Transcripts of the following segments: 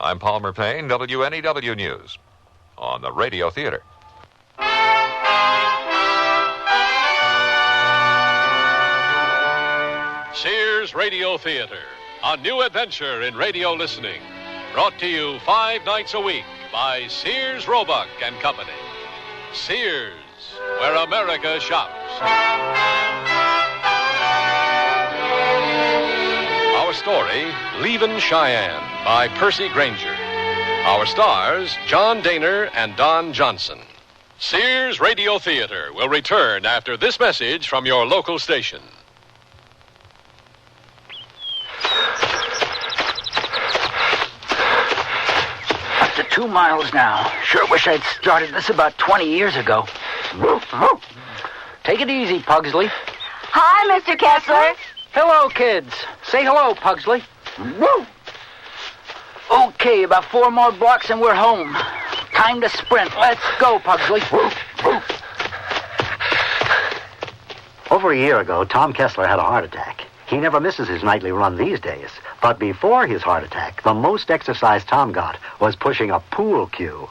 I'm Palmer Payne, WNEW News, on the Radio Theater. Sears Radio Theater, a new adventure in radio listening. Brought to you 5 nights a week by Sears, Roebuck and Company. Sears, where America shops. Our story, Leavin, Cheyenne, by Percy Granger. Our stars, John Daner and Don Johnson. Sears Radio Theater will return after this message from your local station. Up to 2 miles now. Sure wish I'd started this about 20 years ago. Take it easy, Pugsley. Hi, Mr. Kessler. Hello, kids. Say hello, Pugsley. Okay, about 4 more blocks and we're home. Time to sprint. Let's go, Pugsley. Over a year ago, Tom Kessler had a heart attack. He never misses his nightly run these days. But before his heart attack, the most exercise Tom got was pushing a pool cue.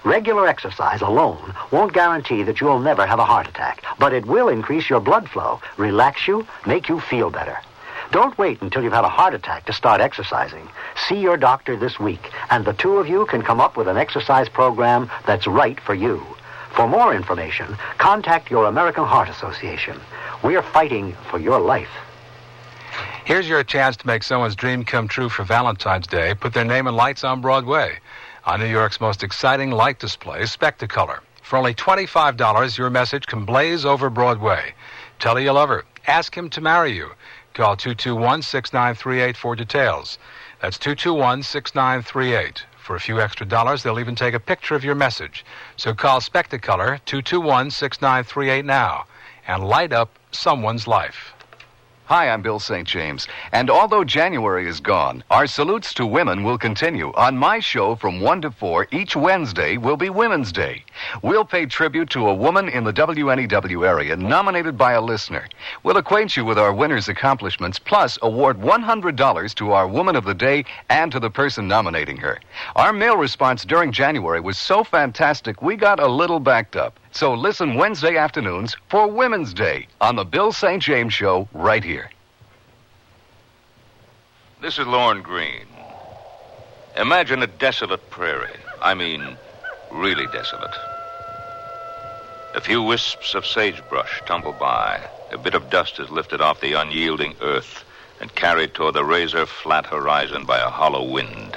Regular exercise alone won't guarantee that you'll never have a heart attack, but it will increase your blood flow, relax you, make you feel better. Don't wait until you've had a heart attack to start exercising. See your doctor this week, and the two of you can come up with an exercise program that's right for you. For more information, contact your American Heart Association. We're fighting for your life. Here's your chance to make someone's dream come true for Valentine's Day. Put their name in lights on Broadway. On New York's most exciting light display, Spectacolor. For only $25, your message can blaze over Broadway. Tell her you love her. Ask him to marry you. Call 221-6938 for details. That's 221-6938. For a few extra dollars, they'll even take a picture of your message. So call Spectacolor 221-6938 now and light up someone's life. Hi, I'm Bill St. James, and although January is gone, our salutes to women will continue. On my show from 1 to 4, each Wednesday will be Women's Day. We'll pay tribute to a woman in the WNEW area nominated by a listener. We'll acquaint you with our winner's accomplishments, plus award $100 to our Woman of the Day and to the person nominating her. Our mail response during January was so fantastic, we got a little backed up. So listen Wednesday afternoons for Women's Day on the Bill St. James Show right here. This is Lorne Green. Imagine a desolate prairie. I mean, really desolate. A few wisps of sagebrush tumble by. A bit of dust is lifted off the unyielding earth and carried toward the razor-flat horizon by a hollow wind.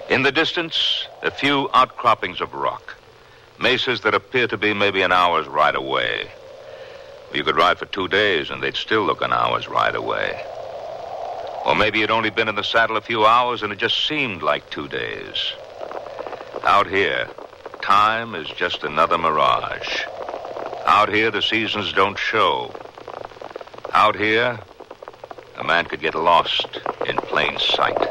In the distance, a few outcroppings of rock. Mesas that appear to be maybe an hour's ride away. You could ride for 2 days and they'd still look an hour's ride away. Or maybe you'd only been in the saddle a few hours and it just seemed like 2 days. Out here, time is just another mirage. Out here, the seasons don't show. Out here, a man could get lost in plain sight.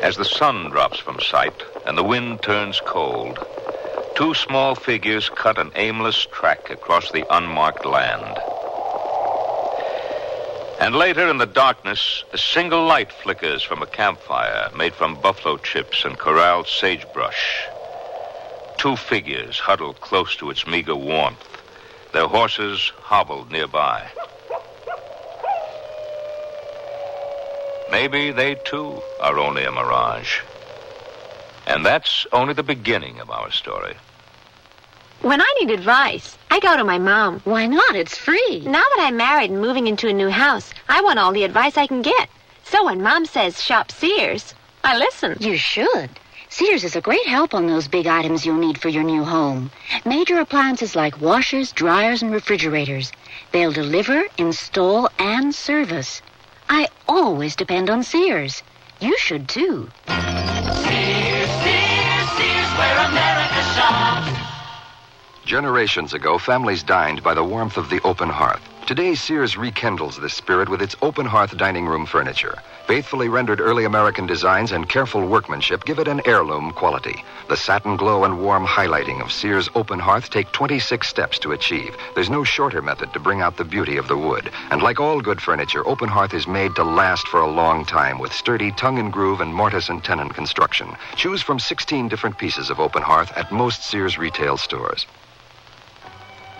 As the sun drops from sight and the wind turns cold, 2 small figures cut an aimless track across the unmarked land. And later in the darkness, a single light flickers from a campfire made from buffalo chips and corralled sagebrush. 2 figures huddled close to its meager warmth, their horses hobbled nearby. Maybe they, too, are only a mirage. And that's only the beginning of our story. When I need advice, I go to my mom. Why not? It's free. Now that I'm married and moving into a new house, I want all the advice I can get. So when Mom says shop Sears, I listen. You should. Sears is a great help on those big items you'll need for your new home. Major appliances like washers, dryers, and refrigerators. They'll deliver, install, and service. I always depend on Sears. You should, too. Sears, Sears, Sears, where America shops. Generations ago, families dined by the warmth of the open hearth. Today, Sears rekindles this spirit with its open hearth dining room furniture. Faithfully rendered early American designs and careful workmanship give it an heirloom quality. The satin glow and warm highlighting of Sears open hearth take 26 steps to achieve. There's no shorter method to bring out the beauty of the wood. And like all good furniture, open hearth is made to last for a long time with sturdy tongue and groove and mortise and tenon construction. Choose from 16 different pieces of open hearth at most Sears retail stores.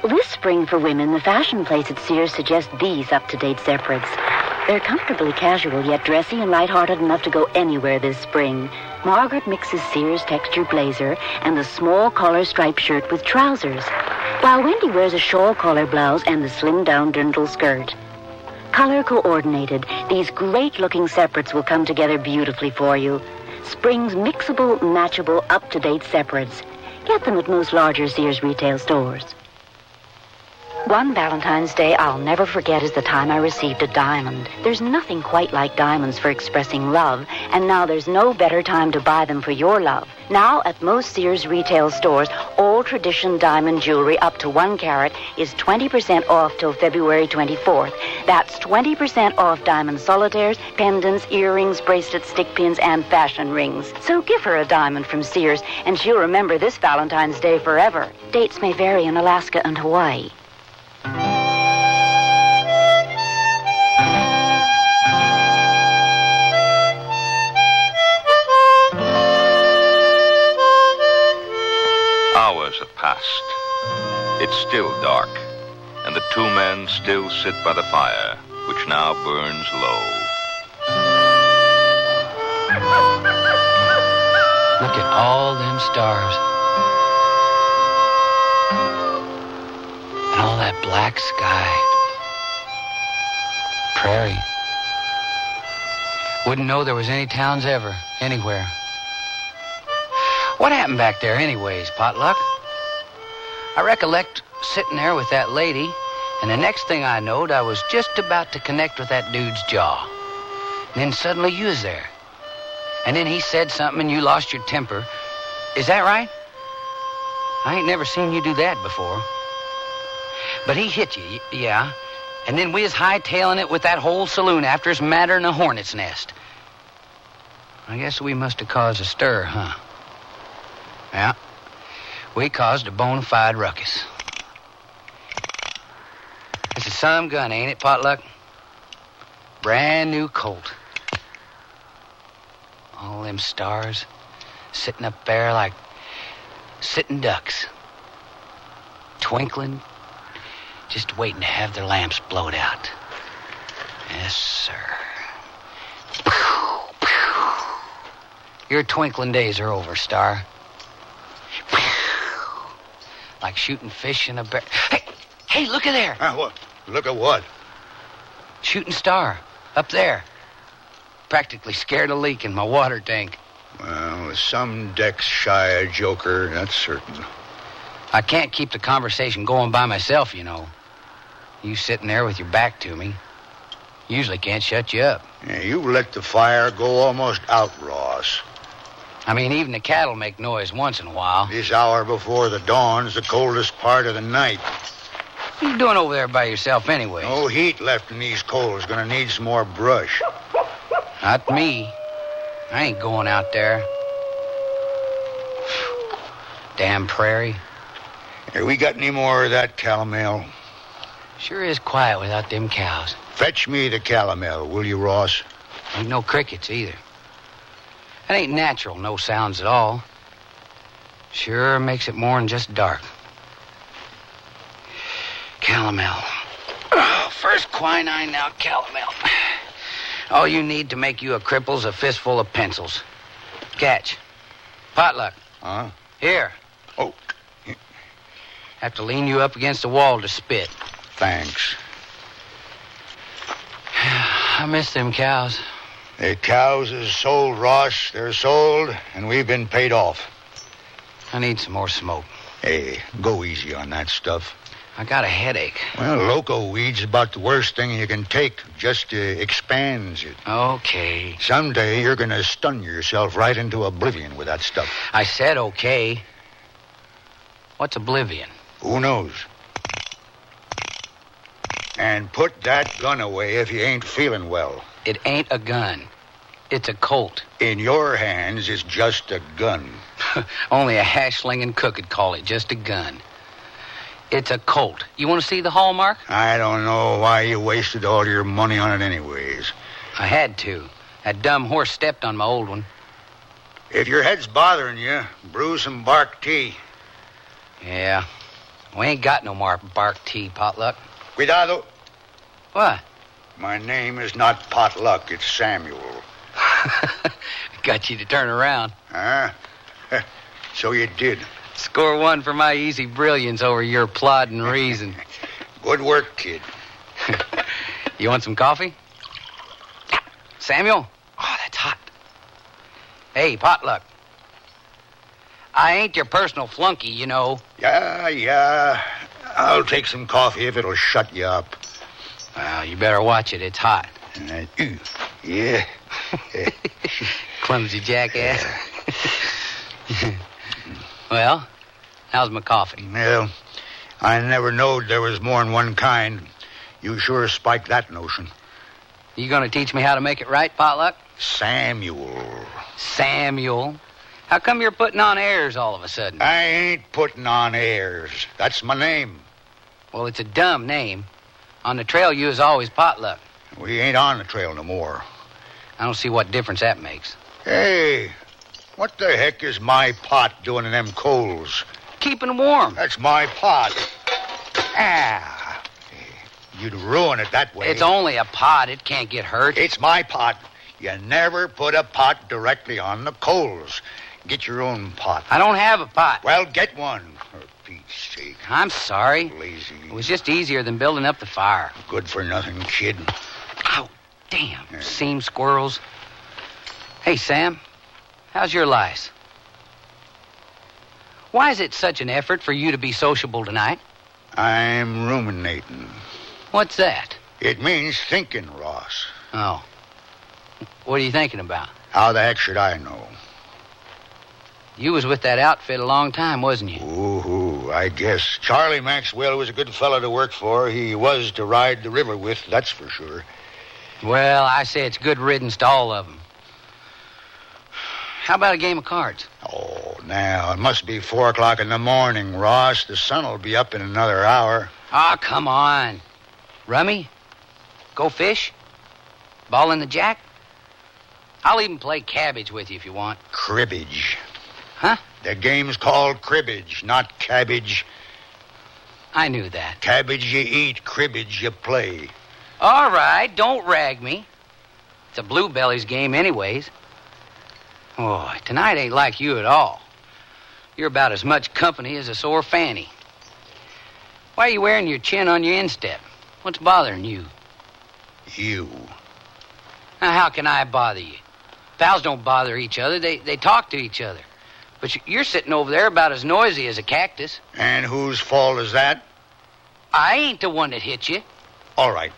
This spring for women, the fashion place at Sears suggests these up-to-date separates. They're comfortably casual, yet dressy and lighthearted enough to go anywhere this spring. Margaret mixes Sears texture blazer and the small collar striped shirt with trousers, while Wendy wears a shawl collar blouse and the slimmed-down dirndl skirt. Color coordinated, these great-looking separates will come together beautifully for you. Spring's mixable, matchable, up-to-date separates. Get them at most larger Sears retail stores. One Valentine's Day I'll never forget is the time I received a diamond. There's nothing quite like diamonds for expressing love, and now there's no better time to buy them for your love. Now, at most Sears retail stores, all tradition diamond jewelry up to 1 carat is 20% off till February 24th. That's 20% off diamond solitaires, pendants, earrings, bracelets, stick pins, and fashion rings. So give her a diamond from Sears, and she'll remember this Valentine's Day forever. Dates may vary in Alaska and Hawaii. Hours have passed. It's still dark, and the two men still sit by the fire, which now burns low. Look at all them stars. And all that black sky. Prairie. Wouldn't know there was any towns ever, anywhere. What happened back there anyways, Potluck? I recollect sitting there with that lady, and the next thing I knowed, I was just about to connect with that dude's jaw. And then suddenly you was there. And then he said something and you lost your temper. Is that right? I ain't never seen you do that before. But he hit you, yeah. And then we was hightailing it with that whole saloon after us madder than a hornet's nest. I guess we must have caused a stir, huh? Yeah. We caused a bona fide ruckus. It's a some gun, ain't it, Potluck? Brand new Colt. All them stars sitting up there like sitting ducks. Twinkling, just waiting to have their lamps blowed out. Yes, sir. Your twinkling days are over, Star. Like shooting fish in a bear. Hey, look at there. What? Look at what? Shooting star. Up there. Practically scared a leak in my water tank. Well, some deck's shy a joker, that's certain. I can't keep the conversation going by myself, you know. You sitting there with your back to me. Usually can't shut you up. Yeah, you let the fire go almost out, Ross. I mean, even the cattle make noise once in a while. This hour before the dawn's the coldest part of the night. What are you doing over there by yourself anyway? No heat left in these coals. Gonna need some more brush. Not me. I ain't going out there. Damn prairie. Have we got any more of that calomel? Sure is quiet without them cows. Fetch me the calomel, will you, Ross? Ain't no crickets either. That ain't natural, no sounds at all. Sure makes it more than just dark. Calomel. Oh, first quinine, now calomel. All you need to make you a cripple's a fistful of pencils. Catch. Potluck. Huh? Here. Oh. Have to lean you up against the wall to spit. Thanks. I miss them cows. The cows is sold, Ross. They're sold, and we've been paid off. I need some more smoke. Hey, go easy on that stuff. I got a headache. Well, loco weed's about the worst thing you can take. Just expands it. Okay. Someday you're gonna stun yourself right into oblivion with that stuff. I said okay. What's oblivion? Who knows? And put that gun away if you ain't feeling well. It ain't a gun. It's a Colt. In your hands, it's just a gun. Only a hash-slinging cook could call it just a gun. It's a Colt. You want to see the hallmark? I don't know why you wasted all your money on it anyways. I had to. That dumb horse stepped on my old one. If your head's bothering you, brew some bark tea. Yeah. We ain't got no more bark tea, Potluck. Cuidado. What? My name is not Potluck, it's Samuel. Got you to turn around. Huh? So you did. Score one for my easy brilliance over your plodding reason. Good work, kid. You want some coffee? Samuel? Oh, that's hot. Hey, Potluck. I ain't your personal flunky, you know. Yeah. I'll take some coffee if it'll shut you up. Well, you better watch it. It's hot. Yeah. Clumsy jackass. Well, how's my coffee? Well, I never knowed there was more than one kind. You sure spiked that notion. You gonna teach me how to make it right, Potluck? Samuel. Samuel? How come you're putting on airs all of a sudden? I ain't putting on airs. That's my name. Well, it's a dumb name. On the trail, you was always Potluck. We ain't on the trail no more. I don't see what difference that makes. Hey, what the heck is my pot doing in them coals? Keeping warm. That's my pot. Ah. You'd ruin it that way. It's only a pot. It can't get hurt. It's my pot. You never put a pot directly on the coals. Get your own pot. I don't have a pot. Well, get one, for Pete's sake. I'm sorry. Lazy. It was just easier than building up the fire. Good for nothing, kid. Ow, damn. Seam squirrels. Hey, Sam, how's your lice? Why is it such an effort for you to be sociable tonight? I'm ruminating. What's that? It means thinking, Ross. Oh. What are you thinking about? How the heck should I know? You was with that outfit a long time, wasn't you? Ooh, I guess. Charlie Maxwell was a good fellow to work for. He was to ride the river with, that's for sure. Well, I say it's good riddance to all of them. How about a game of cards? Oh, now, it must be 4 o'clock in the morning, Ross. The sun will be up in another hour. Ah, come on. Rummy? Go fish? Ball in the jack? I'll even play cabbage with you if you want. Cribbage. Huh? The game's called cribbage, not cabbage. I knew that. Cabbage you eat, cribbage you play. All right, don't rag me. It's a bluebelly's game anyways. Oh, tonight ain't like you at all. You're about as much company as a sore fanny. Why are you wearing your chin on your instep? What's bothering you? You. Now, how can I bother you? Pals don't bother each other. They talk to each other. But you're sitting over there about as noisy as a cactus. And whose fault is that? I ain't the one that hit you. All right.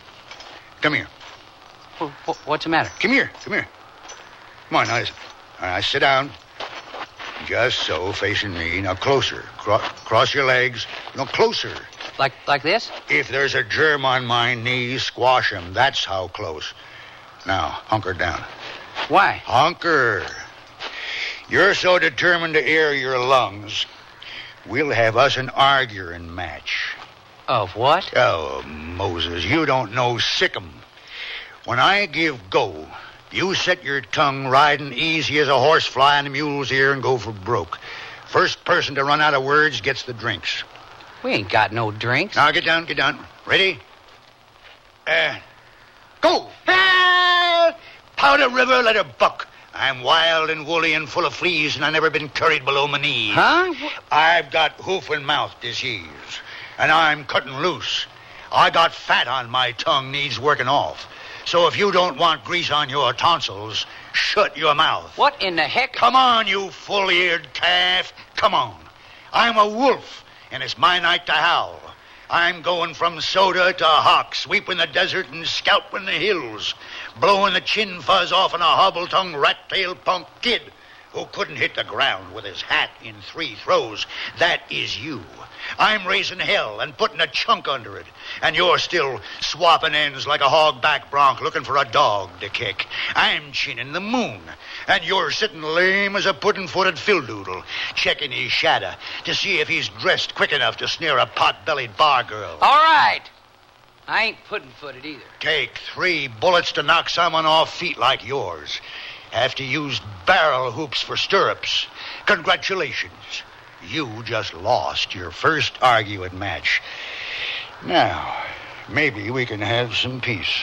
Come here. What's the matter? Come here. Come on, now listen. All right, sit down. Just so, facing me. Now, closer. Cross your legs. No, closer. Like this? If there's a germ on my knee, squash him. That's how close. Now, hunker down. Why? Hunker. You're so determined to air your lungs, we'll have us an arguing match. Of what? Oh, Moses, you don't know Sick'em. When I give go, you set your tongue riding easy as a horsefly in a mule's ear and go for broke. First person to run out of words gets the drinks. We ain't got no drinks. Now, get down. Ready? Go! Powder River, let her buck. I'm wild and woolly and full of fleas, and I've never been curried below my knees. Huh? I've got hoof and mouth disease, and I'm cutting loose. I got fat on my tongue, needs working off. So if you don't want grease on your tonsils, shut your mouth. What in the heck? Come on, you full-eared calf. Come on. I'm a wolf, and it's my night to howl. I'm going from soda to hawk, sweeping the desert and scalping the hills, blowing the chin fuzz off on a hobble-tongued rat-tailed punk kid who couldn't hit the ground with his hat in 3 throws. That is you. I'm raising hell and putting a chunk under it. And you're still swapping ends like a hogback bronc looking for a dog to kick. I'm chinning the moon. And you're sitting lame as a puddin'-footed fildoodle, checking his shadow to see if he's dressed quick enough to snare a pot-bellied bar girl. All right. I ain't puddin'-footed either. Take 3 bullets to knock someone off feet like yours. Have to use barrel hoops for stirrups. Congratulations. You just lost your first arguing match. Now, maybe we can have some peace.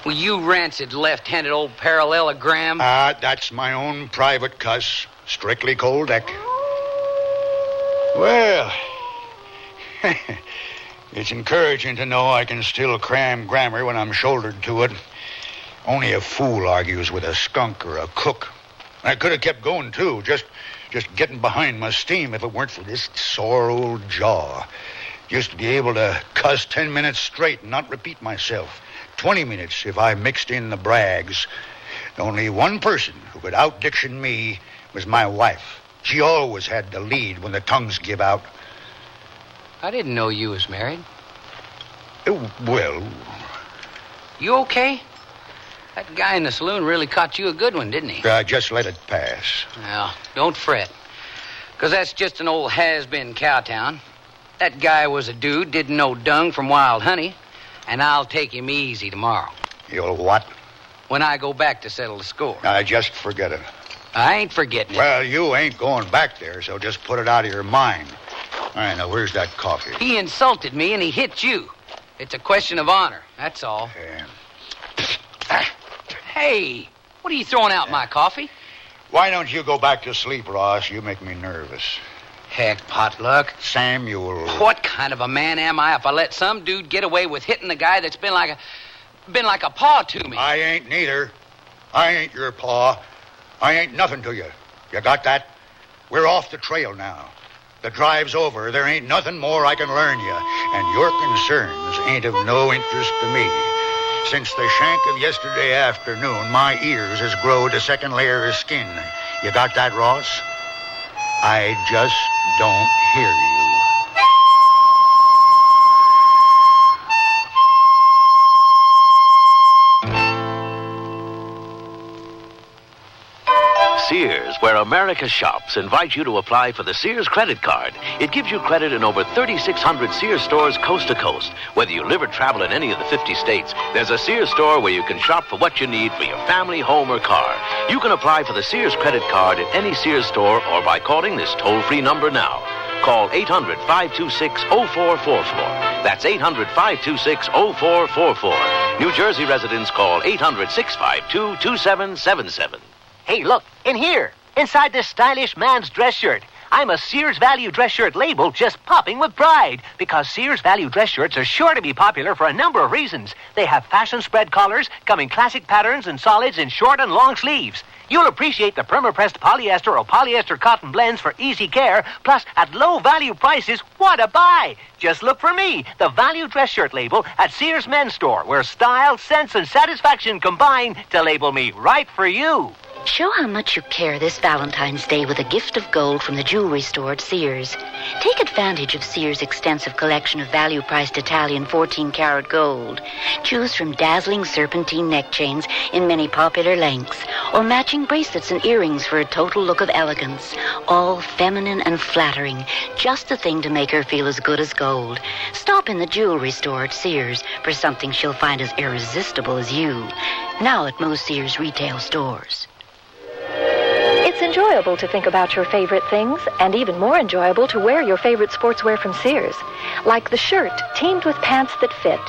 Well, you rancid left-handed old parallelogram. That's my own private cuss. Strictly cold deck. Well, it's encouraging to know I can still cram grammar when I'm shouldered to it. Only a fool argues with a skunk or a cook. I could have kept going, too, just getting behind my steam if it weren't for this sore old jaw. Used to be able to cuss 10 minutes straight and not repeat myself. 20 minutes if I mixed in the brags. Only one person who could out-diction me was my wife. She always had the lead when the tongues give out. I didn't know you was married. Well... You okay? That guy in the saloon really caught you a good one, didn't he? Just let it pass. Well, don't fret. Because that's just an old has-been cowtown. That guy was a dude, didn't know dung from wild honey. And I'll take him easy tomorrow. You'll what? When I go back to settle the score. Just forget it. I ain't forgetting it. Well, you ain't going back there, so just put it out of your mind. All right, now, where's that coffee? He insulted me and he hit you. It's a question of honor, that's all. Hey, what are you throwing out my coffee? Why don't you go back to sleep, Ross? You make me nervous. Heck, Potluck. Samuel. What kind of a man am I if I let some dude get away with hitting the guy that's been like a paw to me? I ain't neither. I ain't your paw. I ain't nothing to you. You got that? We're off the trail now. The drive's over. There ain't nothing more I can learn you. And your concerns ain't of no interest to me. Since the shank of yesterday afternoon, my ears has growed a second layer of skin. You got that, Ross? I just don't hear you. Sears, where America shops, invites you to apply for the Sears credit card. It gives you credit in over 3,600 Sears stores coast to coast. Whether you live or travel in any of the 50 states, there's a Sears store where you can shop for what you need for your family, home, or car. You can apply for the Sears credit card at any Sears store or by calling this toll-free number now. Call 800-526-0444. That's 800-526-0444. New Jersey residents call 800-652-2777. Hey, look, in here, inside this stylish man's dress shirt. I'm a Sears Value dress shirt label just popping with pride because Sears Value dress shirts are sure to be popular for a number of reasons. They have fashion spread collars, come in classic patterns and solids in short and long sleeves. You'll appreciate the perma-pressed polyester or polyester cotton blends for easy care, plus at low value prices, what a buy! Just look for me, the Value dress shirt label at Sears Men's Store, where style, sense, and satisfaction combine to label me right for you. Show how much you care this Valentine's Day with a gift of gold from the jewelry store at Sears. Take advantage of Sears' extensive collection of value-priced Italian 14-karat gold. Choose from dazzling serpentine neck chains in many popular lengths, or matching bracelets and earrings for a total look of elegance. All feminine and flattering, just the thing to make her feel as good as gold. Stop in the jewelry store at Sears for something she'll find as irresistible as you. Now at most Sears retail stores. It's enjoyable to think about your favorite things, and even more enjoyable to wear your favorite sportswear from Sears. Like the shirt, teamed with pants that fit.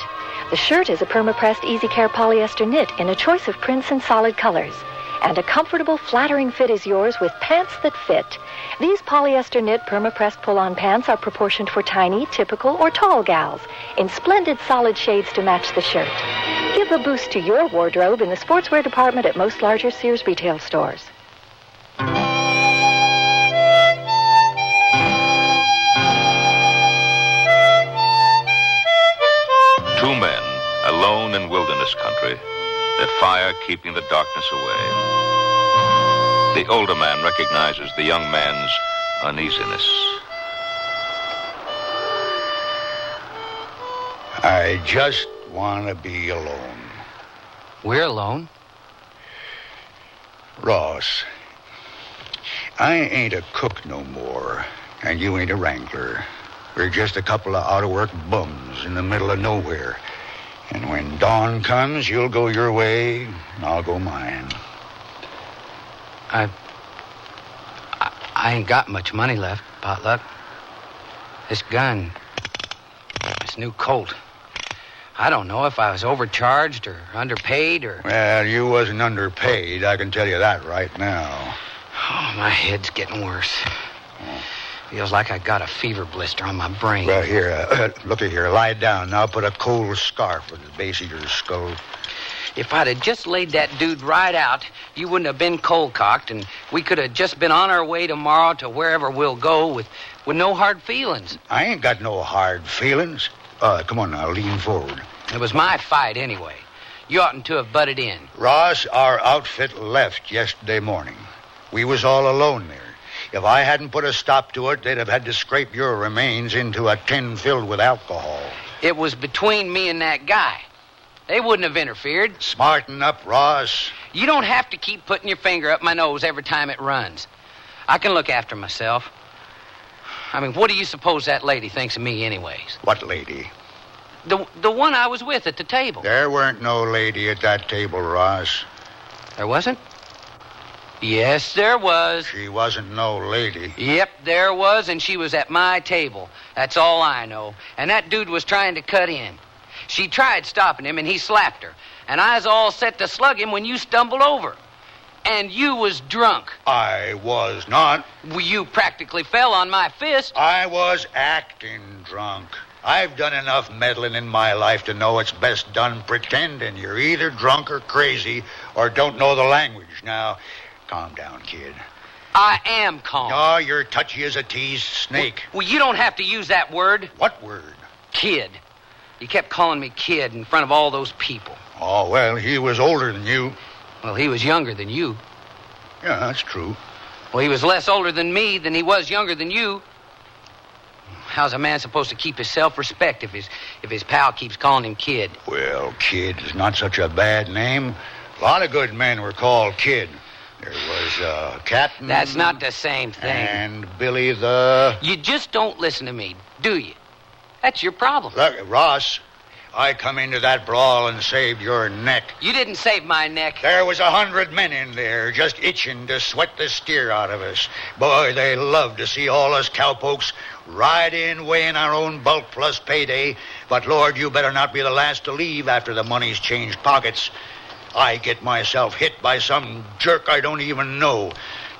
The shirt is a perma-pressed easy care polyester knit in a choice of prints and solid colors. And a comfortable, flattering fit is yours with pants that fit. These polyester knit perma-pressed pull-on pants are proportioned for tiny, typical, or tall gals in splendid solid shades to match the shirt. Give a boost to your wardrobe in the sportswear department at most larger Sears retail stores. Two men, alone in wilderness country, their fire keeping the darkness away. The older man recognizes the young man's uneasiness. I just want to be alone. We're alone? Ross, I ain't a cook no more, and you ain't a wrangler. We're just a couple of out-of-work bums in the middle of nowhere. And when dawn comes, you'll go your way, and I'll go mine. I ain't got much money left, Potluck. This gun, this new Colt, I don't know if I was overcharged or underpaid or... Well, you wasn't underpaid, I can tell you that right now. Oh, my head's getting worse. Feels like I got a fever blister on my brain. Well, here, looky here. Lie down. Now put a cold scarf at the base of your skull. If I'd have just laid that dude right out, you wouldn't have been cold-cocked, and we could have just been on our way tomorrow to wherever we'll go with no hard feelings. I ain't got no hard feelings. Come on now, lean forward. It was my fight anyway. You oughtn't to have butted in. Ross, our outfit left yesterday morning. We was all alone there. If I hadn't put a stop to it, they'd have had to scrape your remains into a tin filled with alcohol. It was between me and that guy. They wouldn't have interfered. Smarten up, Ross. You don't have to keep putting your finger up my nose every time it runs. I can look after myself. I mean, what do you suppose that lady thinks of me anyways? What lady? The one I was with at the table. There weren't no lady at that table, Ross. There wasn't? Yes, there was. She wasn't no lady. Yep, there was, and she was at my table. That's all I know. And that dude was trying to cut in. She tried stopping him, and he slapped her. And I was all set to slug him when you stumbled over. And you was drunk. I was not. Well, you practically fell on my fist. I was acting drunk. I've done enough meddling in my life to know it's best done pretending you're either drunk or crazy or don't know the language. Now, calm down, kid. I am calm. Oh, you're touchy as a teased snake. Well, you don't have to use that word. What word? Kid. You kept calling me kid in front of all those people. Oh, well, he was older than you. Well, he was younger than you. Yeah, that's true. Well, he was less older than me than he was younger than you. How's a man supposed to keep his self-respect if his pal keeps calling him kid? Well, kid is not such a bad name. A lot of good men were called kid. There was Captain... That's not the same thing. And Billy the... You just don't listen to me, do you? That's your problem. Look, Ross, I come into that brawl and saved your neck. You didn't save my neck. There was 100 men in there just itching to sweat the steer out of us. Boy, they love to see all us cowpokes ride in weighing our own bulk plus payday. But, Lord, you better not be the last to leave after the money's changed pockets. I get myself hit by some jerk I don't even know.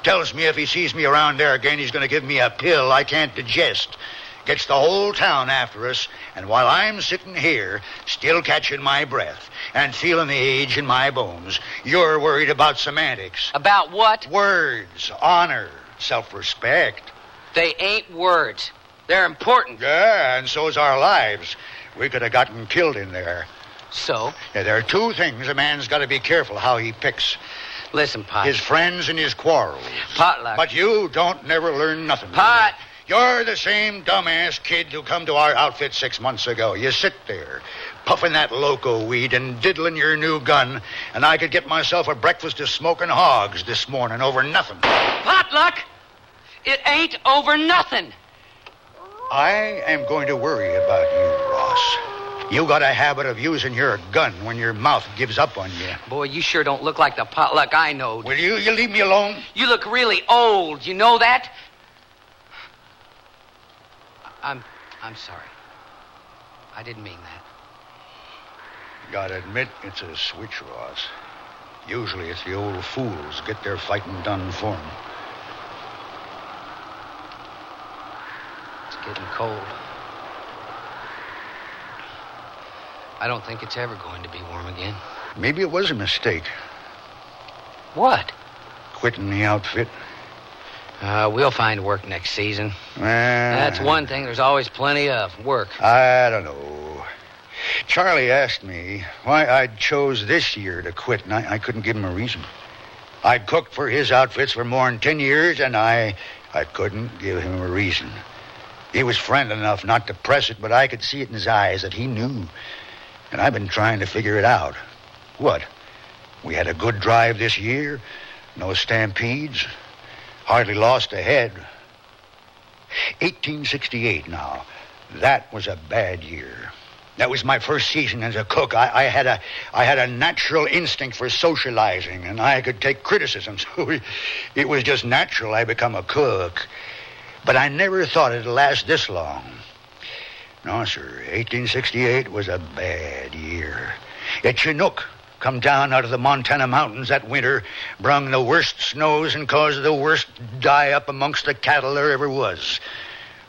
Tells me if he sees me around there again, he's going to give me a pill I can't digest. Gets the whole town after us, and while I'm sitting here, still catching my breath and feeling the age in my bones, you're worried about semantics. About what? Words, honor, self-respect. They ain't words. They're important. Yeah, and so's our lives. We could have gotten killed in there. So? Yeah, there are two things a man's got to be careful how he picks. Listen, Pot. His friends and his quarrels. Potluck. But you don't never learn nothing. Pot. You're the same dumbass kid who come to our outfit 6 months ago. You sit there, puffing that loco weed and diddling your new gun, and I could get myself a breakfast of smoking hogs this morning over nothing. Potluck! It ain't over nothing. I am going to worry about you, Ross. You got a habit of using your gun when your mouth gives up on you. Boy, you sure don't look like the Potluck I know. Will you? You leave me alone? You look really old. You know that? I'm sorry. I didn't mean that. Gotta admit, it's a switch, Ross. Usually it's the old fools get their fighting done for 'em. It's getting cold. I don't think it's ever going to be warm again. Maybe it was a mistake. What? Quitting the outfit. We'll find work next season. Well, that's one thing there's always plenty of, work. I don't know. Charlie asked me why I'd chose this year to quit, and I couldn't give him a reason. I'd cooked for his outfits for more than 10 years, and I couldn't give him a reason. He was friendly enough not to press it, but I could see it in his eyes that he knew. And I've been trying to figure it out. What? We had a good drive this year. No stampedes. Hardly lost a head. 1868 now. That was a bad year. That was my first season as a cook. I had a natural instinct for socializing, and I could take criticism, so it was just natural I become a cook. But I never thought it'd last this long. No, sir, 1868 was a bad year. A Chinook come down out of the Montana mountains that winter, brung the worst snows and caused the worst die-up amongst the cattle there ever was.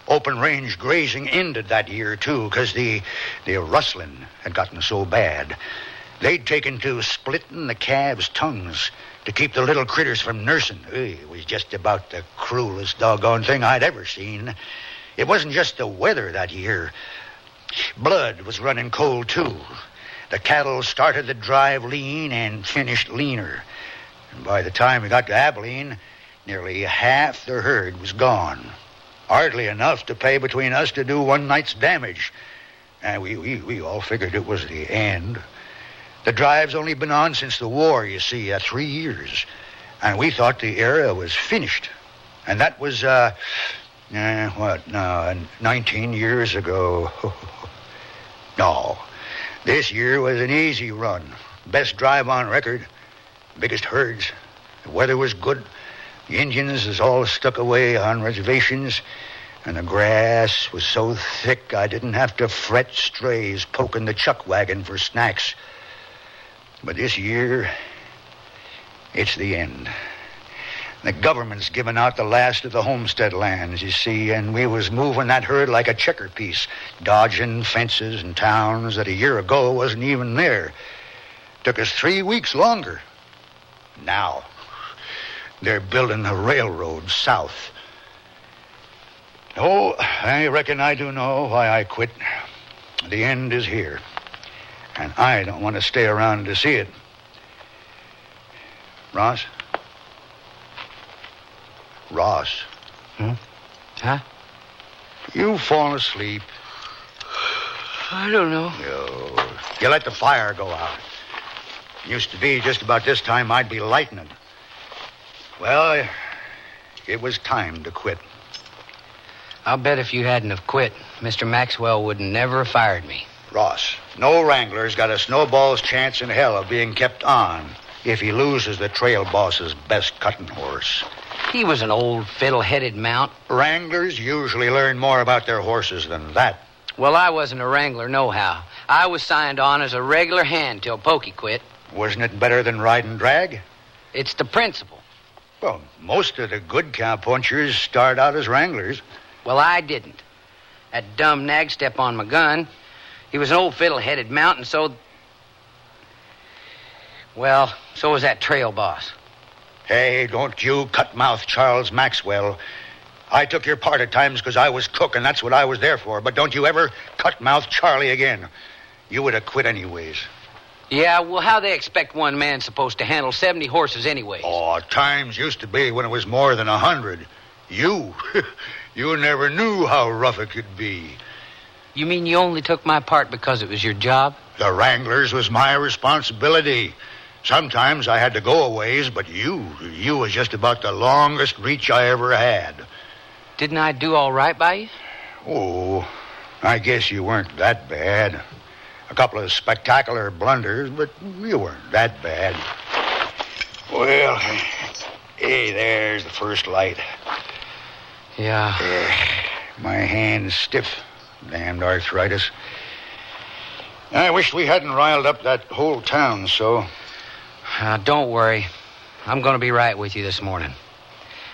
Open range grazing ended that year, too, because the rustling had gotten so bad. They'd taken to splitting the calves' tongues to keep the little critters from nursing. It was just about the cruelest doggone thing I'd ever seen. It wasn't just the weather that year. Blood was running cold, too. The cattle started the drive lean and finished leaner. And by the time we got to Abilene, nearly half the herd was gone. Hardly enough to pay between us to do one night's damage. And we all figured it was the end. The drive's only been on since the war, you see, 3 years. And we thought the era was finished. And that was, 19 years ago. No, this year was an easy run. Best drive on record. Biggest herds. The weather was good. The Indians is all stuck away on reservations. And the grass was so thick I didn't have to fret strays poking the chuck wagon for snacks. But this year, it's the end. The government's given out the last of the homestead lands, you see, and we was moving that herd like a checker piece, dodging fences and towns that a year ago wasn't even there. Took us 3 weeks longer. Now, they're building the railroad south. Oh, I reckon I do know why I quit. The end is here, and I don't want to stay around to see it. Ross? Ross. Huh? You fall asleep. I don't know. You let the fire go out. Used to be just about this time I'd be lighting it. Well, it was time to quit. I'll bet if you hadn't have quit, Mr. Maxwell would never have fired me. Ross, no wrangler's got a snowball's chance in hell of being kept on if he loses the trail boss's best cutting horse. He was an old fiddle-headed mount. Wranglers usually learn more about their horses than that. Well, I wasn't a wrangler nohow. I was signed on as a regular hand till Pokey quit. Wasn't it better than riding drag? It's the principle. Well, most of the good cowpunchers start out as wranglers. Well, I didn't. That dumb nag stepped on my gun. He was an old fiddle-headed mount, and so... Well, so was that trail boss. Hey, don't you cut-mouth Charles Maxwell. I took your part at times because I was cook, and that's what I was there for. But don't you ever cut-mouth Charlie again. You would have quit anyways. Yeah, well, how they expect one man supposed to handle 70 horses anyways? Oh, times used to be when it was more than 100. You never knew how rough it could be. You mean you only took my part because it was your job? The wranglers was my responsibility. Sometimes I had to go a ways, but you was just about the longest reach I ever had. Didn't I do all right by you? Oh, I guess you weren't that bad. A couple of spectacular blunders, but you weren't that bad. Well, hey, there's the first light. Yeah. My hand's stiff. Damned arthritis. I wish we hadn't riled up that whole town so. Don't worry. I'm going to be right with you this morning.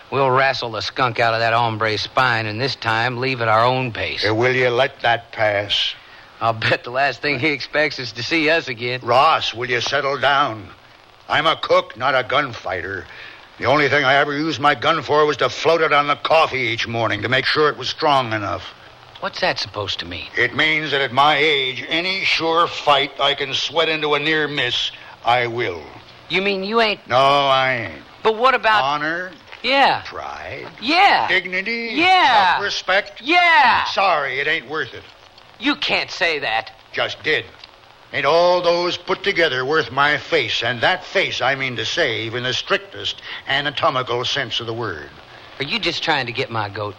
We'll wrestle the skunk out of that hombre's spine, and this time leave at our own pace. Will you let that pass? I'll bet the last thing he expects is to see us again. Ross, will you settle down? I'm a cook, not a gunfighter. The only thing I ever used my gun for was to float it on the coffee each morning to make sure it was strong enough. What's that supposed to mean? It means that at my age, any sure fight I can sweat into a near miss, I will. You mean you ain't... No, I ain't. But what about... Honor? Yeah. Pride? Yeah. Dignity? Yeah. Self-respect? Yeah. Sorry, it ain't worth it. You can't say that. Just did. Ain't all those put together worth my face? And that face, I mean to say, in the strictest anatomical sense of the word. Are you just trying to get my goat?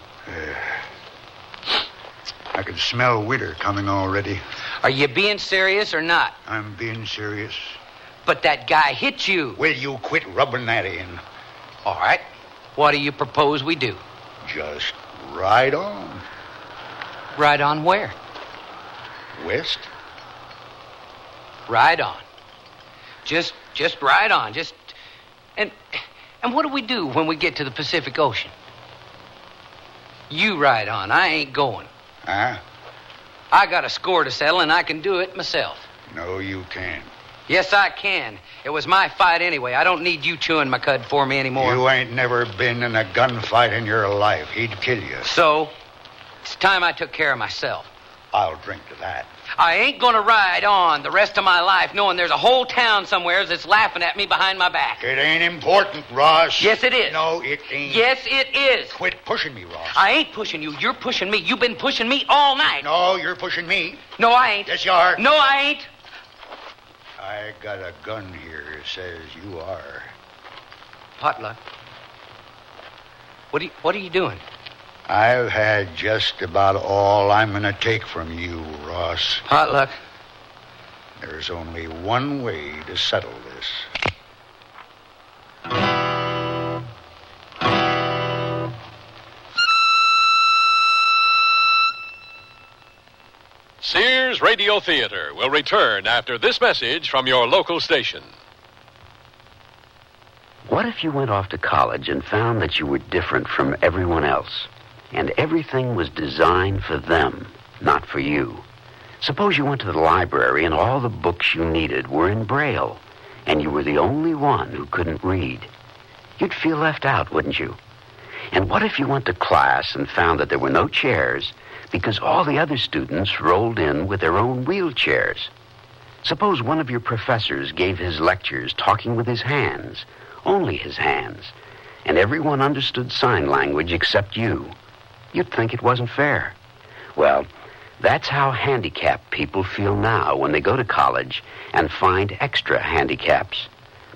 I can smell winter coming already. Are you being serious or not? I'm being serious. But that guy hit you. Will you quit rubbing that in? All right. What do you propose we do? Just ride on. Ride on where? West. Ride on. Just ride on. And what do we do when we get to the Pacific Ocean? You ride on. I ain't going. Huh? I got a score to settle, and I can do it myself. No, you can't. Yes, I can. It was my fight anyway. I don't need you chewing my cud for me anymore. You ain't never been in a gunfight in your life. He'd kill you. So, it's time I took care of myself. I'll drink to that. I ain't gonna ride on the rest of my life knowing there's a whole town somewhere that's laughing at me behind my back. It ain't important, Ross. Yes, it is. No, it ain't. Yes, it is. Quit pushing me, Ross. I ain't pushing you. You're pushing me. You've been pushing me all night. No, you're pushing me. No, I ain't. Yes, you are. No, I ain't. I got a gun here that says you are. Potluck. What are you doing? I've had just about all I'm going to take from you, Ross. Potluck. There's only one way to settle this. Sears Radio Theater will return after this message from your local station. What if you went off to college and found that you were different from everyone else, and everything was designed for them, not for you? Suppose you went to the library and all the books you needed were in Braille, and you were the only one who couldn't read. You'd feel left out, wouldn't you? And what if you went to class and found that there were no chairs because all the other students rolled in with their own wheelchairs? Suppose one of your professors gave his lectures talking with his hands, only his hands, and everyone understood sign language except you. You'd think it wasn't fair. Well, that's how handicapped people feel now when they go to college and find extra handicaps.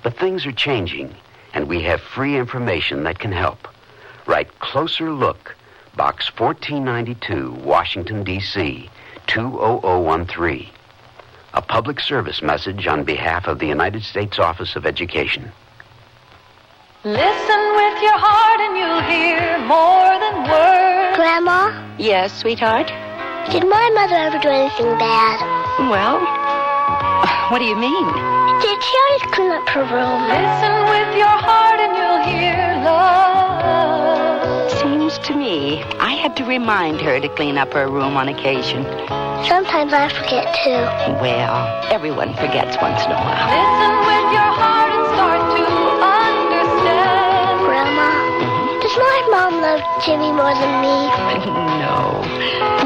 But things are changing, and we have free information that can help. Write Closer Look, Box 1492, Washington, D.C., 20013. A public service message on behalf of the United States Office of Education. Listen with your heart and you'll hear more than words. Grandma? Yes, sweetheart? Did my mother ever do anything bad? Well, what do you mean? Did she always clean up her room? Listen with your heart and you'll hear love. Seems to me I had to remind her to clean up her room on occasion. Sometimes I forget, too. Well, everyone forgets once in a while. Listen with your heart and start to understand. Grandma, does my mom love Jimmy more than me? No.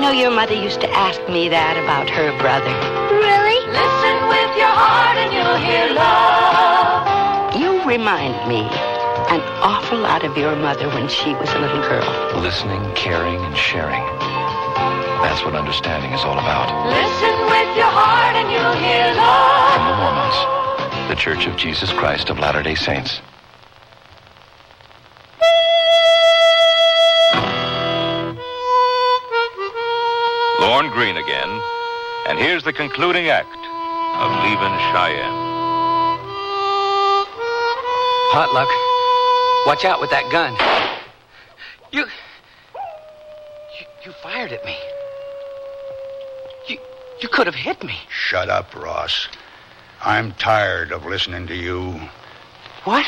No, your mother used to ask me that about her brother. Really? Listen with your heart and you'll hear love. You remind me an awful lot of your mother when she was a little girl. Listening, caring, and sharing. That's what understanding is all about. Listen with your heart and you'll hear love. From the Mormons, the Church of Jesus Christ of Latter-day Saints. Lorne Greene again, and here's the concluding act of Leavin' Cheyenne. Potluck, watch out with that gun. You fired at me. You could have hit me. Shut up, Ross. I'm tired of listening to you. What?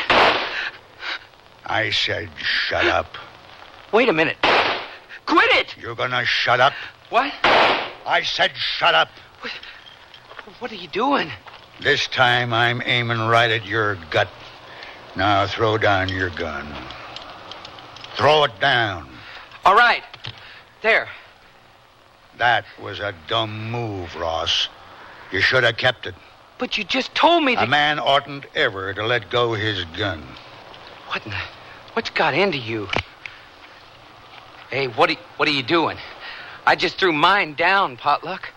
I said shut up. Wait a minute. Quit it! You're gonna shut up? What? I said shut up. What are you doing? This time I'm aiming right at your gut. Now throw down your gun. Throw it down. All right. There. That was a dumb move, Ross. You should have kept it. But you just told me A man oughtn't ever to let go his gun. What's got into you? Hey, what are you doing? I just threw mine down, Potluck.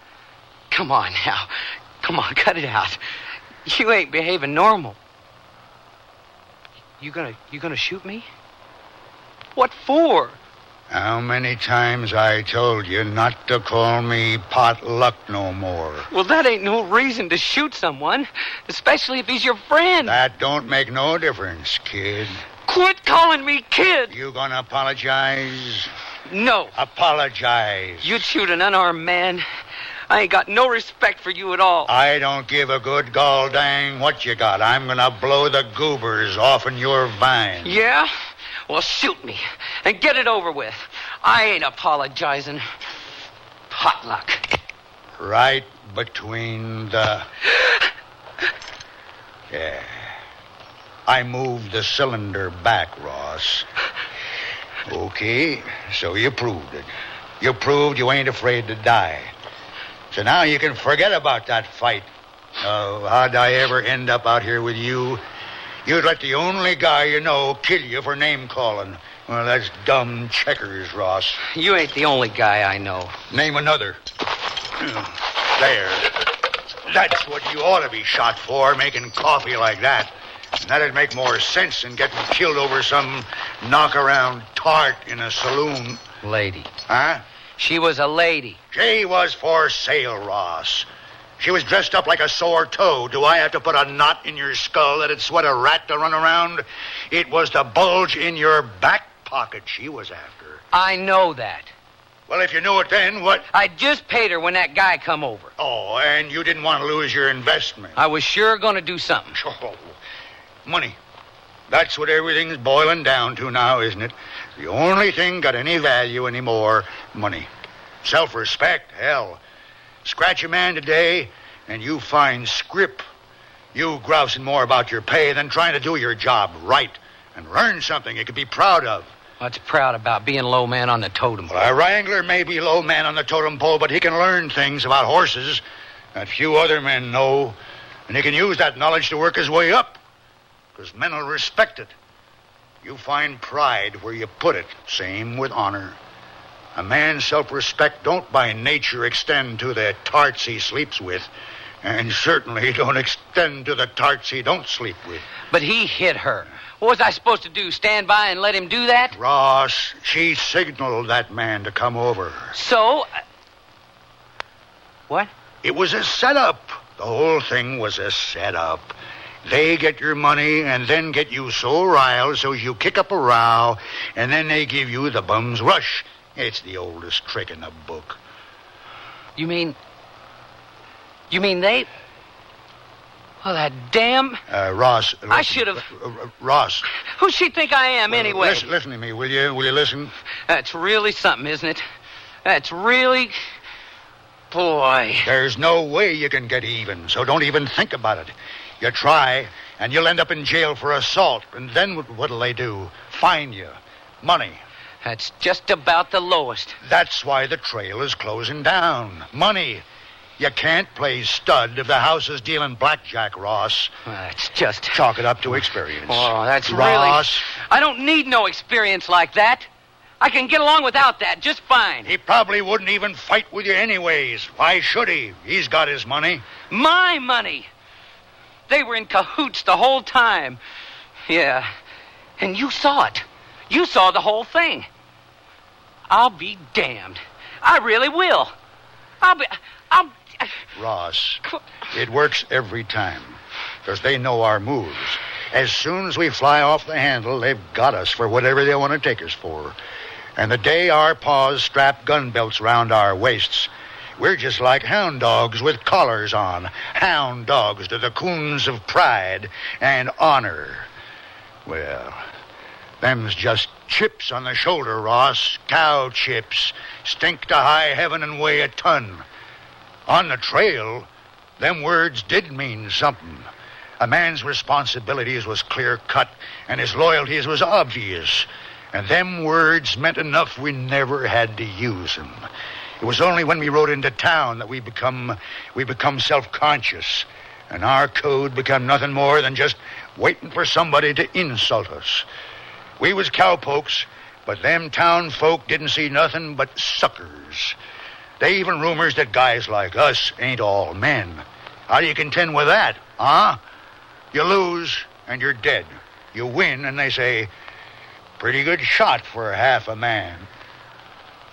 Come on now. Come on, cut it out. You ain't behaving normal. You gonna shoot me? What for? How many times I told you not to call me Potluck no more? Well, that ain't no reason to shoot someone, especially if he's your friend. That don't make no difference, kid. Quit calling me kid. You gonna apologize? No. Apologize. You'd shoot an unarmed man. I ain't got no respect for you at all. I don't give a good gall dang what you got. I'm gonna blow the goobers off in your vine. Yeah? Well, shoot me and get it over with. I ain't apologizing. Potluck. Right between the... Yeah. I moved the cylinder back, Ross. Okay, so you proved it. You proved you ain't afraid to die. So now you can forget about that fight. Oh, how'd I ever end up out here with you? You'd let the only guy you know kill you for name-calling. Well, that's dumb checkers, Ross. You ain't the only guy I know. Name another. There. That's what you ought to be shot for, making coffee like that. And that'd make more sense than getting killed over some knock-around tart in a saloon. Lady. Huh? She was a lady. She was for sale, Ross. She was dressed up like a sore toe. Do I have to put a knot in your skull that'd sweat a rat to run around? It was the bulge in your back pocket she was after. I know that. Well, if you knew it then, what... I just paid her when that guy come over. Oh, and you didn't want to lose your investment. I was sure going to do something. Oh, money. That's what everything's boiling down to now, isn't it? The only thing got any value anymore, money. Self-respect, hell. Scratch a man today, and you find scrip. You grousing more about your pay than trying to do your job right and learn something you could be proud of. What's proud about being low man on the totem pole? Well, a wrangler may be low man on the totem pole, but he can learn things about horses that few other men know, and he can use that knowledge to work his way up, because men will respect it. You find pride where you put it. Same with honor. A man's self-respect don't by nature extend to the tarts he sleeps with, and certainly don't extend to the tarts he don't sleep with. But he hit her. What was I supposed to do, stand by and let him do that? Ross, she signaled that man to come over. So? What? It was a setup. The whole thing was a setup. They get your money and then get you so riled so you kick up a row, and then they give you the bum's rush. It's the oldest trick in the book. You mean they... Well, that damn... Ross... Listen. I should have... Ross. Who'd she think I am, anyway? Listen to me, will you? Will you listen? That's really something, isn't it? That's really... Boy. There's no way you can get even, so don't even think about it. You try, and you'll end up in jail for assault. And then what'll they do? Fine you. Money. That's just about the lowest. That's why the trail is closing down. Money. You can't play stud if the house is dealing blackjack, Ross. That's just... Chalk it up to experience. Oh, that's Ross. Really... I don't need no experience like that. I can get along without that just fine. He probably wouldn't even fight with you anyways. Why should he? He's got his money. My money. They were in cahoots the whole time. Yeah. And you saw it. You saw the whole thing. I'll be damned. I really will. I'll... Ross, it works every time. Because they know our moves. As soon as we fly off the handle, they've got us for whatever they want to take us for. And the day our paws strap gun belts round our waists, we're just like hound dogs with collars on. Hound dogs to the coons of pride and honor. Well, them's just chips on the shoulder, Ross. Cow chips. Stink to high heaven and weigh a ton. On the trail, them words did mean something. A man's responsibilities was clear-cut, and his loyalties was obvious. And them words meant enough we never had to use them. It was only when we rode into town that we become self-conscious. And our code become nothing more than just waiting for somebody to insult us. We was cowpokes, but them town folk didn't see nothing but suckers. They even rumors that guys like us ain't all men. How do you contend with that, huh? You lose, and you're dead. You win, and they say, pretty good shot for half a man.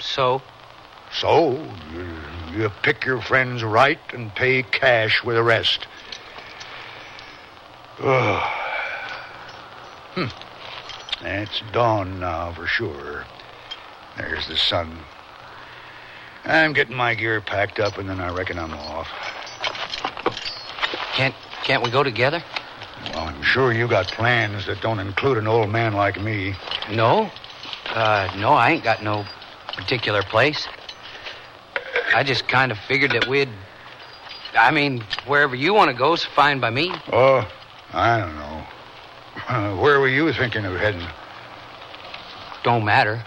So? So, you pick your friends right and pay cash with the rest. It's dawn now for sure. There's the sun. I'm getting my gear packed up, and then I reckon I'm off. Can't we go together? Well, I'm sure you got plans that don't include an old man like me. No. No, I ain't got no particular place. I just kind of figured that wherever you want to go is fine by me. Oh, I don't know. Where were you thinking of heading? Don't matter.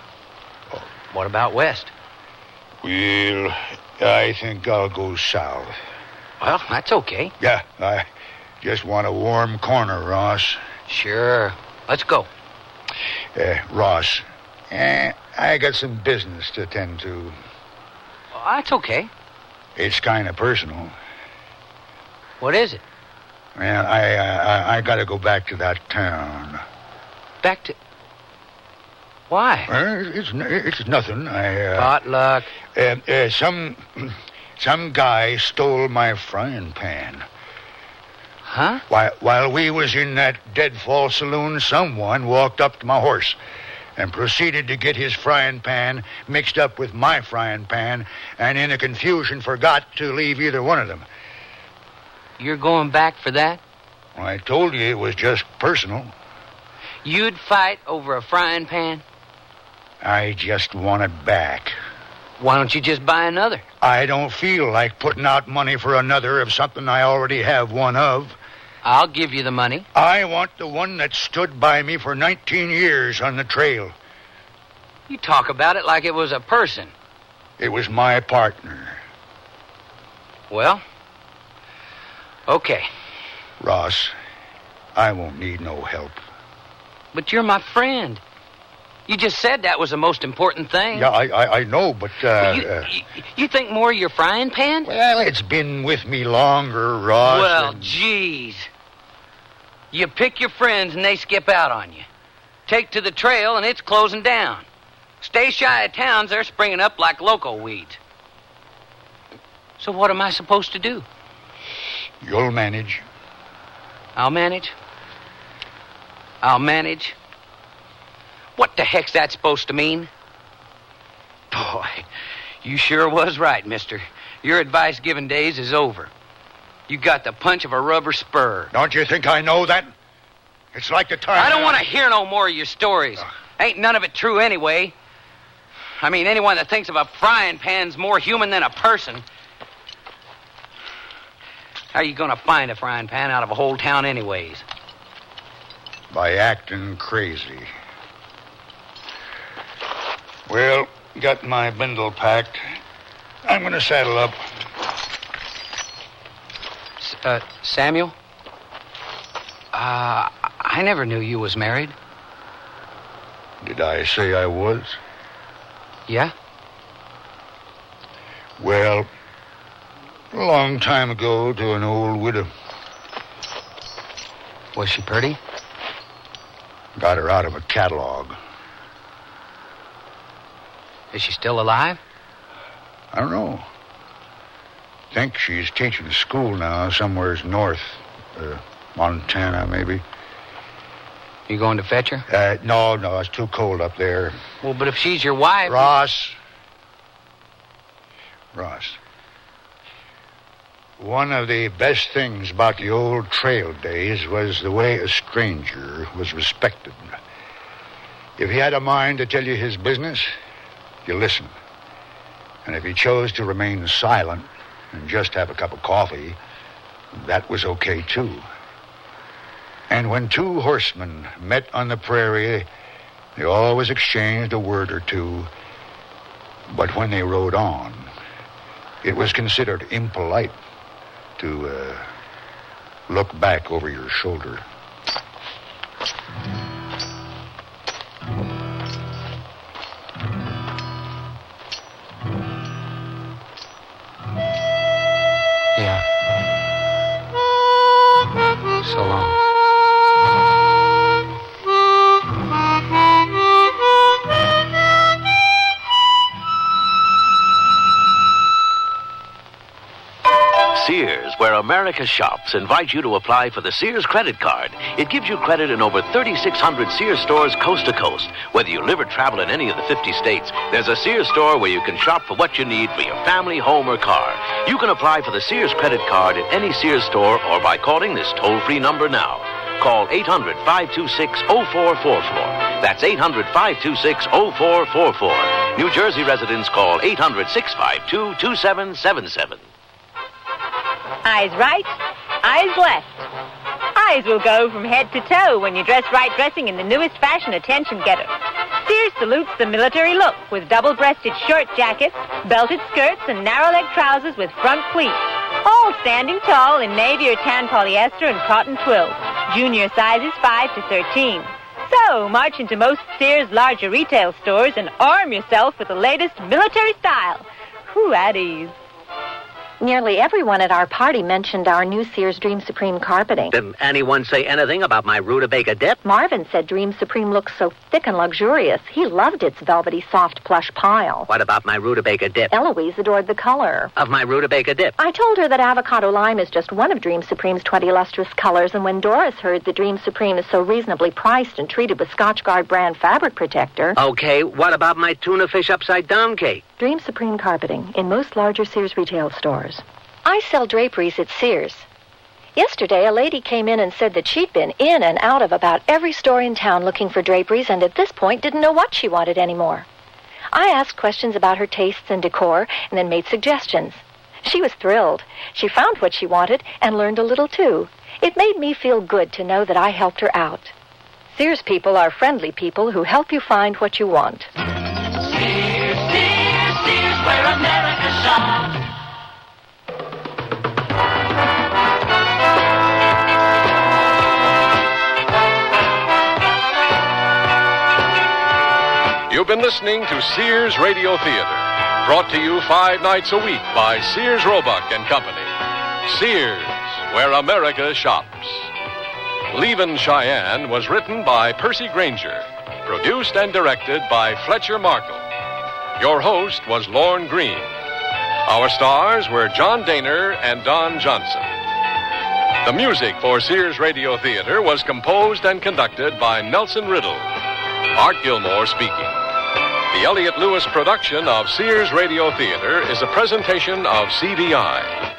Oh. What about west? Well, I think I'll go south. Well, that's okay. Yeah, I just want a warm corner, Ross. Sure. Let's go. Ross, I got some business to attend to. Well, that's okay. It's kind of personal. What is it? Well, I got to go back to that town. Back to... Why? It's nothing. Potluck. Some guy stole my frying pan. Huh? While we was in that deadfall saloon, someone walked up to my horse and proceeded to get his frying pan mixed up with my frying pan, and in a confusion forgot to leave either one of them. You're going back for that? Well, I told you it was just personal. You'd fight over a frying pan? I just want it back. Why don't you just buy another? I don't feel like putting out money for another of something I already have one of. I'll give you the money. I want the one that stood by me for 19 years on the trail. You talk about it like it was a person. It was my partner. Well, okay. Ross, I won't need no help. But you're my friend. You just said that was the most important thing. Yeah, I know, but... you think more of your frying pan? Well, it's been with me longer, Ross. Well, geez. You pick your friends and they skip out on you. Take to the trail and it's closing down. Stay shy of towns, they're springing up like loco weeds. So what am I supposed to do? You'll manage. I'll manage? I'll manage? What the heck's that supposed to mean? Boy, you sure was right, mister. Your advice-giving days is over. You got the punch of a rubber spur. Don't you think I know that? It's like the time... I don't want to hear no more of your stories. Ain't none of it true anyway. I mean, anyone that thinks of a frying pan's more human than a person. How are you going to find a frying pan out of a whole town anyways? By acting crazy. Well, got my bundle packed. I'm going to saddle up. Samuel? I never knew you was married. Did I say I was? Yeah? Well, a long time ago to an old widow. Was she pretty? Got her out of a catalog. Is she still alive? I don't know. Think she's teaching school now, somewheres north. Montana, maybe. You going to fetch her? No, it's too cold up there. Well, but if she's your wife... Ross. One of the best things about the old trail days was the way a stranger was respected. If he had a mind to tell you his business, you listened. And if he chose to remain silent and just have a cup of coffee, that was okay, too. And when two horsemen met on the prairie, they always exchanged a word or two. But when they rode on, it was considered impolite to look back over your shoulder. America Shops invites you to apply for the Sears credit card. It gives you credit in over 3,600 Sears stores coast to coast. Whether you live or travel in any of the 50 states, there's a Sears store where you can shop for what you need for your family, home, or car. You can apply for the Sears credit card at any Sears store or by calling this toll-free number now. Call 800-526-0444. That's 800-526-0444. New Jersey residents call 800-652-2777. Eyes right, eyes left. Eyes will go from head to toe when you dress right dressing in the newest fashion attention getter. Sears salutes the military look with double-breasted short jackets, belted skirts, and narrow-leg trousers with front pleats. All standing tall in navy or tan polyester and cotton twill. Junior sizes 5 to 13. So, march into most Sears larger retail stores and arm yourself with the latest military style. Whew, at ease. Nearly everyone at our party mentioned our new Sears Dream Supreme carpeting. Didn't anyone say anything about my rutabaga dip? Marvin said Dream Supreme looks so thick and luxurious. He loved its velvety, soft plush pile. What about my rutabaga dip? Eloise adored the color of my rutabaga dip. I told her that avocado lime is just one of Dream Supreme's 20 lustrous colors, and when Doris heard that Dream Supreme is so reasonably priced and treated with Scotchgard brand fabric protector... Okay, what about my tuna fish upside down cake? Dream Supreme carpeting in most larger Sears retail stores. I sell draperies at Sears. Yesterday, a lady came in and said that she'd been in and out of about every store in town looking for draperies and at this point didn't know what she wanted anymore. I asked questions about her tastes and decor and then made suggestions. She was thrilled. She found what she wanted and learned a little too. It made me feel good to know that I helped her out. Sears people are friendly people who help you find what you want. Sears, Sears, Sears, where America shops. You've been listening to Sears Radio Theater, brought to you 5 nights a week by Sears Roebuck and Company. Sears, where America shops. Leavin, Cheyenne was written by Percy Granger, produced and directed by Fletcher Markle. Your host was Lorne Green. Our stars were John Daner and Don Johnson. The music for Sears Radio Theater was composed and conducted by Nelson Riddle. Art Gilmore speaking. The Elliott Lewis production of Sears Radio Theater is a presentation of CBI.